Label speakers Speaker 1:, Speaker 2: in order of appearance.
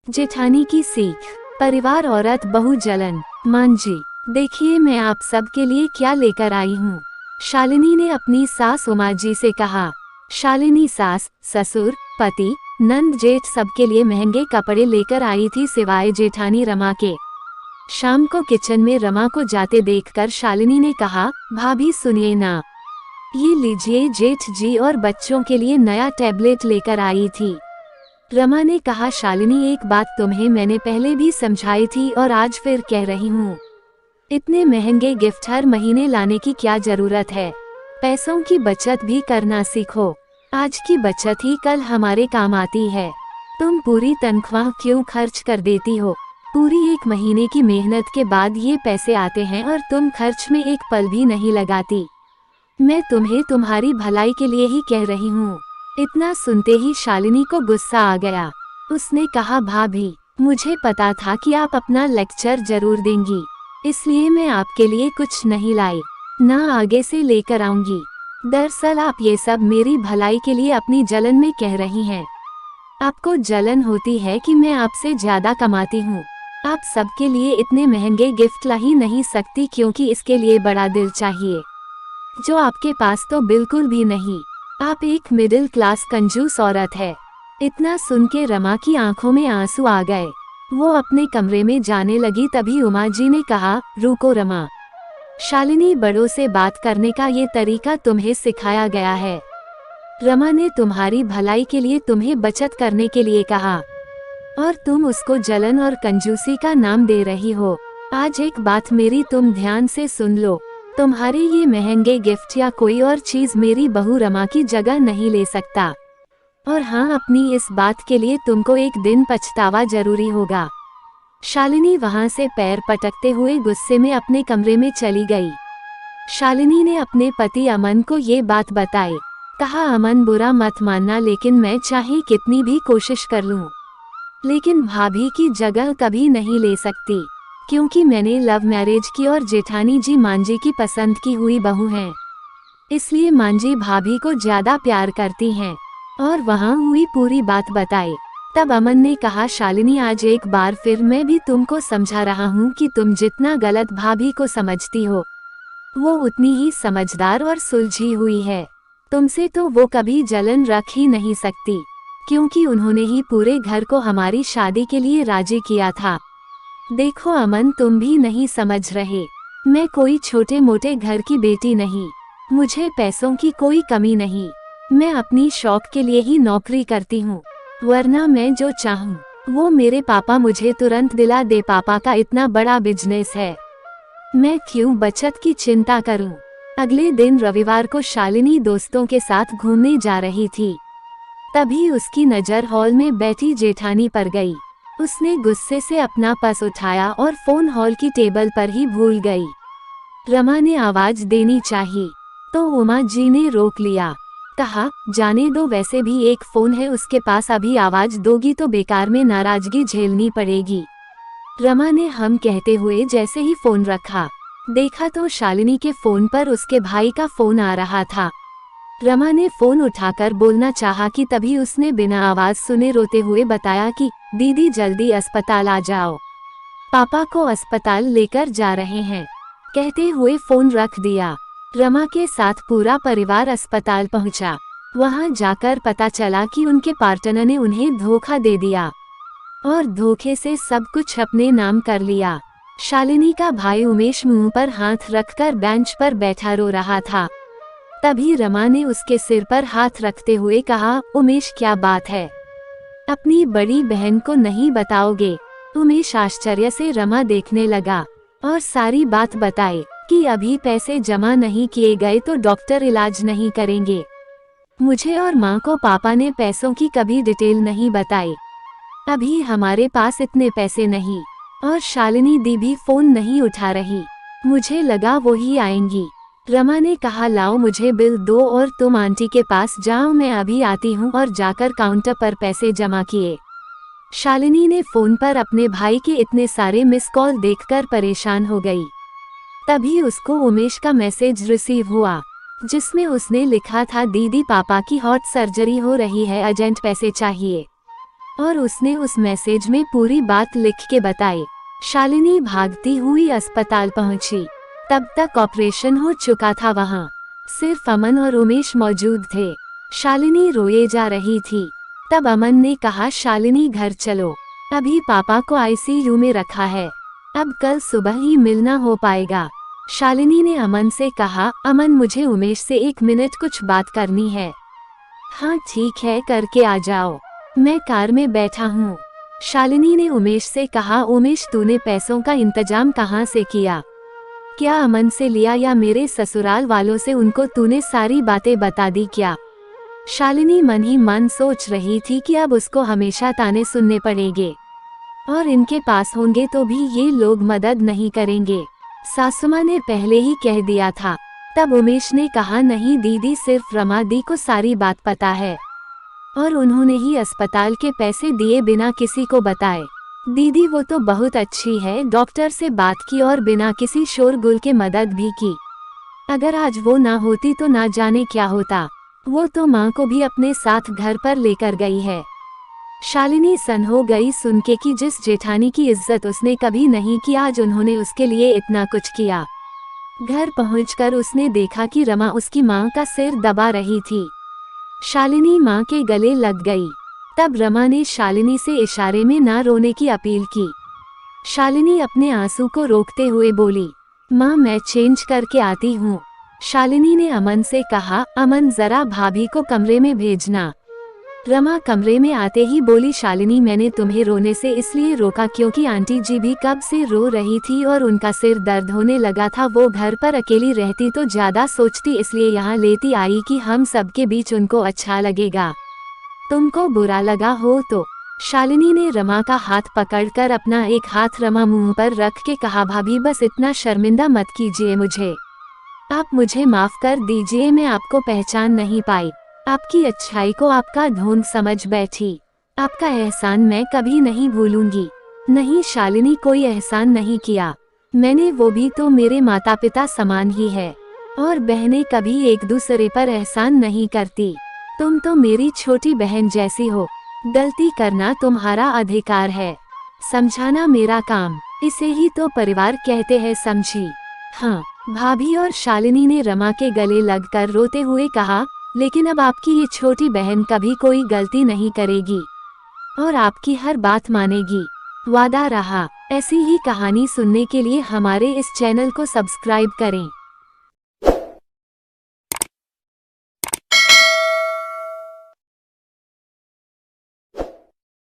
Speaker 1: जेठानी की सीख। परिवार औरत बहू जलन। मांझी, देखिए मैं आप सब के लिए क्या लेकर आई हूँ। शालिनी ने अपनी सास उमा जी से कहा। शालिनी सास, ससुर, पति, नंद जेठ सबके लिए महंगे कपड़े लेकर आई थी सिवाय जेठानी रमा के। शाम को किचन में रमा को जाते देखकर शालिनी ने कहा, भाभी सुनिए ना, ये लीजिए जेठ जी और बच्चों के लिए नया टैबलेट लेकर आई थी। रमा ने कहा, शालिनी एक बात तुम्हें मैंने पहले भी समझाई थी और आज फिर कह रही हूँ, इतने महंगे गिफ्ट हर महीने लाने की क्या जरूरत है। पैसों की बचत भी करना सीखो। आज की बचत ही कल हमारे काम आती है। तुम पूरी तनख्वाह क्यों खर्च कर देती हो? पूरी एक महीने की मेहनत के बाद ये पैसे आते हैं और तुम खर्च में एक पल भी नहीं लगाती। मैं तुम्हें तुम्हारी भलाई के लिए ही कह रही हूँ। इतना सुनते ही शालिनी को गुस्सा आ गया। उसने कहा, भाभी, मुझे पता था कि आप अपना लेक्चर जरूर देंगी, इसलिए मैं आपके लिए कुछ नहीं लाई, ना आगे से लेकर आऊंगी। दरअसल आप ये सब मेरी भलाई के लिए अपनी जलन में कह रही हैं। आपको जलन होती है कि मैं आपसे ज्यादा कमाती हूँ। आप सबके लिए इतने महंगे गिफ्ट ला ही नहीं सकती क्योंकि इसके लिए बड़ा दिल चाहिए, जो आपके पास तो बिल्कुल भी नहीं। आप एक मिडिल क्लास कंजूस औरत है। इतना सुन के रमा की आंखों में आंसू आ गए। वो अपने कमरे में जाने लगी, तभी उमा जी ने कहा, रुको रमा, शालिनी, बड़ों से बात करने का ये तरीका तुम्हें सिखाया गया है। रमा ने तुम्हारी भलाई के लिए तुम्हें बचत करने के लिए कहा और तुम उसको जलन और कंजूसी का नाम दे रही हो। आज एक बात मेरी तुम ध्यान से सुन लो, तुम्हारे ये महंगे गिफ्ट या कोई और चीज मेरी बहू रमा की जगह नहीं ले सकता। और हाँ, अपनी इस बात के लिए तुमको एक दिन पछतावा जरूरी होगा। शालिनी वहां से पैर पटकते हुए गुस्से में अपने कमरे में चली गई। शालिनी ने अपने पति अमन को ये बात बताई। कहा, अमन, बुरा मत मानना, लेकिन मैं चाहे कितनी भी कोशिश कर लूं, लेकिन भाभी की जगह कभी नहीं ले सकती, क्योंकि मैंने लव मैरिज की और जेठानी जी मांझी की पसंद की हुई बहू हैं। इसलिए मांझी भाभी को ज्यादा प्यार करती हैं। और वहाँ हुई पूरी बात बताई। तब अमन ने कहा, शालिनी, आज एक बार फिर मैं भी तुमको समझा रहा हूँ कि तुम जितना गलत भाभी को समझती हो, वो उतनी ही समझदार और सुलझी हुई है। तुमसे तो वो कभी जलन रख ही नहीं सकती, क्योंकि उन्होंने ही पूरे घर को हमारी शादी के लिए राजी किया था। देखो अमन, तुम भी नहीं समझ रहे। मैं कोई छोटे मोटे घर की बेटी नहीं, मुझे पैसों की कोई कमी नहीं। मैं अपनी शौक के लिए ही नौकरी करती हूँ, वरना मैं जो चाहूँ वो मेरे पापा मुझे तुरंत दिला दे। पापा का इतना बड़ा बिजनेस है, मैं क्यों बचत की चिंता करूँ। अगले दिन रविवार को शालिनी दोस्तों के साथ घूमने जा रही थी। तभी उसकी नज़र हॉल में बैठी जेठानी पर गई। उसने गुस्से से अपना पर्स उठाया और फोन हॉल की टेबल पर ही भूल गई। रमा ने आवाज देनी चाहिए तो उमा जी ने रोक लिया। कहा, जाने दो, वैसे भी एक फोन है उसके पास, अभी आवाज दोगी तो बेकार में नाराजगी झेलनी पड़ेगी। रमा ने हम कहते हुए जैसे ही फोन रखा, देखा तो शालिनी के फोन पर उसके भाई का फोन आ रहा था। रमा ने फोन उठाकर बोलना चाहा कि तभी उसने बिना आवाज सुने रोते हुए बताया कि दीदी जल्दी अस्पताल आ जाओ, पापा को अस्पताल लेकर जा रहे हैं। कहते हुए फोन रख दिया। रमा के साथ पूरा परिवार अस्पताल पहुंचा। वहां जाकर पता चला कि उनके पार्टनर ने उन्हें धोखा दे दिया और धोखे से सब कुछ अपने नाम कर लिया। शालिनी का भाई उमेश मुंह पर हाथ रखकर बेंच पर बैठा रो रहा था। तभी रमा ने उसके सिर पर हाथ रखते हुए कहा, उमेश, क्या बात है, अपनी बड़ी बहन को नहीं बताओगे? उमेश आश्चर्य से रमा देखने लगा और सारी बात बताई कि अभी पैसे जमा नहीं किए गए तो डॉक्टर इलाज नहीं करेंगे। मुझे और माँ को पापा ने पैसों की कभी डिटेल नहीं बताई। अभी हमारे पास इतने पैसे नहीं और शालिनी दी भी फोन नहीं उठा रही। मुझे लगा वो ही आएंगी। रमा ने कहा, लाओ मुझे बिल दो और तुम आंटी के पास जाओ, मैं अभी आती हूँ। और जाकर काउंटर पर पैसे जमा किए। शालिनी ने फोन पर अपने भाई के इतने सारे मिस कॉल देखकर परेशान हो गई। तभी उसको उमेश का मैसेज रिसीव हुआ, जिसमें उसने लिखा था, दीदी पापा की हार्ट सर्जरी हो रही है, अर्जेंट पैसे चाहिए। और उसने उस मैसेज में पूरी बात लिख के बताई। शालिनी भागती हुई अस्पताल पहुंची। तब तक ऑपरेशन हो चुका था। वहां सिर्फ अमन और उमेश मौजूद थे। शालिनी रोए जा रही थी। तब अमन ने कहा, शालिनी घर चलो, अभी पापा को आईसीयू में रखा है, अब कल सुबह ही मिलना हो पाएगा। शालिनी ने अमन से कहा, अमन मुझे उमेश से 1 मिनट कुछ बात करनी है। हाँ ठीक है, करके आ जाओ, मैं कार में बैठा हूँ। शालिनी ने उमेश से कहा, उमेश तूने पैसों का इंतजाम कहाँ से किया? क्या अमन से लिया या मेरे ससुराल वालों से उनको तूने सारी बातें बता दी क्या? शालिनी मन ही मन सोच रही थी कि अब उसको हमेशा ताने सुनने पड़ेंगे और इनके पास होंगे तो भी ये लोग मदद नहीं करेंगे। सासुमाँ ने पहले ही कह दिया था। तब उमेश ने कहा, नहीं दीदी, सिर्फ रमा दी को सारी बात पता है और उन्होंने ही अस्पताल के पैसे दिए बिना किसी को बताए। दीदी वो तो बहुत अच्छी है, डॉक्टर से बात की और बिना किसी शोरगुल के मदद भी की। अगर आज वो ना होती तो ना जाने क्या होता। वो तो माँ को भी अपने साथ घर पर लेकर गई है। शालिनी सन हो गई सुन के कि जिस जेठानी की इज्जत उसने कभी नहीं की, आज उन्होंने उसके लिए इतना कुछ किया। घर पहुंचकर उसने देखा कि रमा उसकी माँ का सिर दबा रही थी। शालिनी माँ के गले लग गई। तब रमा ने शालिनी से इशारे में ना रोने की अपील की। शालिनी अपने आंसू को रोकते हुए बोली, माँ मैं चेंज करके आती हूँ। शालिनी ने अमन से कहा, अमन जरा भाभी को कमरे में भेजना। रमा कमरे में आते ही बोली, शालिनी मैंने तुम्हें रोने से इसलिए रोका क्योंकि आंटी जी भी कब से रो रही थी और उनका सिर दर्द होने लगा था। वो घर पर अकेली रहती तो ज्यादा सोचती, इसलिए यहाँ लेती आई कि हम सबके बीच उनको अच्छा लगेगा। तुमको बुरा लगा हो तो? शालिनी ने रमा का हाथ पकड़कर अपना एक हाथ रमा मुंह पर रख के कहा, भाभी बस इतना शर्मिंदा मत कीजिए मुझे, आप मुझे माफ कर दीजिए, मैं आपको पहचान नहीं पाई। आपकी अच्छाई को आपका ढोंग समझ बैठी। आपका एहसान मैं कभी नहीं भूलूंगी। नहीं शालिनी, कोई एहसान नहीं किया मैंने, वो भी तो मेरे माता पिता समान ही है और बहनें कभी एक दूसरे पर एहसान नहीं करती। तुम तो मेरी छोटी बहन जैसी हो। गलती करना तुम्हारा अधिकार है, समझाना मेरा काम, इसे ही तो परिवार कहते हैं, समझी? हाँ भाभी। और शालिनी ने रमा के गले लगकर रोते हुए कहा, लेकिन अब आपकी ये छोटी बहन कभी कोई गलती नहीं करेगी और आपकी हर बात मानेगी, वादा रहा। ऐसी ही कहानी सुनने के लिए हमारे इस चैनल को सब्सक्राइब करें।